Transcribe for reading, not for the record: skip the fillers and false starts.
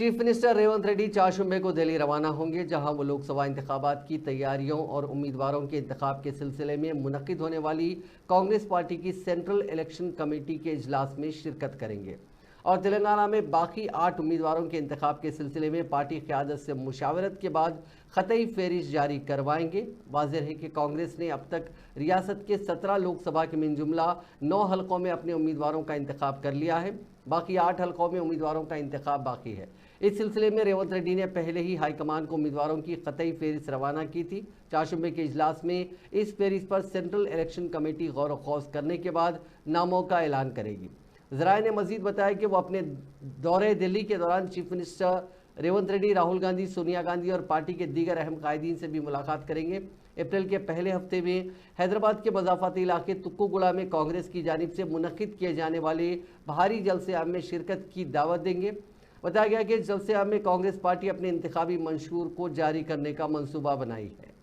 Chief minister Revanth Reddy चारशंबे को दिल्ली रवाना होंगे, जहां वो लोकसभा इंतखाबात की तैयारियों और उम्मीदवारों के इंतखाब के सिलसिले में मुनक्किद होने वाली कांग्रेस पार्टी की सेंट्रल इलेक्शन कमेटी के इजलास में शिरकत करेंगे और तेलंगाना में बाकी 8 उम्मीदवारों के इंतखाब के सिलसिले में पार्टी क़यादत से मुशावरत के बाद ख़तई फहरिस्त जारी करवाएंगे। वाज़ेह है कि कांग्रेस ने अब तक रियासत के 17 लोकसभा के मिन जुमला 9 हलकों में अपने उम्मीदवारों का इंतखाब कर लिया है। बाकी 8 हलकों में उम्मीदवारों का इंतखाब बाकी है। इस सिलसिले में रेवंत रेड्डी ने पहले ही हाईकमान को उम्मीदवारों की क़तई फहरिस्त रवाना की थी। चारशंबे के इजलास में इस फहरिस्त पर सेंट्रल इलेक्शन कमेटी गौर व खौज करने के बाद नामों का ऐलान करेगी। ज़राए ने मजीद बताया कि वो अपने दौरे दिल्ली के दौरान चीफ मिनिस्टर रेवंत रेड्डी, राहुल गांधी, सोनिया गांधी और पार्टी के दीगर अहम कायदीन से भी मुलाकात करेंगे। अप्रैल के पहले हफ्ते में हैदराबाद के मज़ाफ़ाती इलाके तुक्कुगुड़ा में कांग्रेस की जानिब से मुनक्किद किए जाने वाले भारी जलसे आम में शिरकत की दावत देंगे। बताया गया कि जलसे आम में कांग्रेस पार्टी अपने इंतखाबी मंशूर को जारी करने का मंसूबा बनाई है।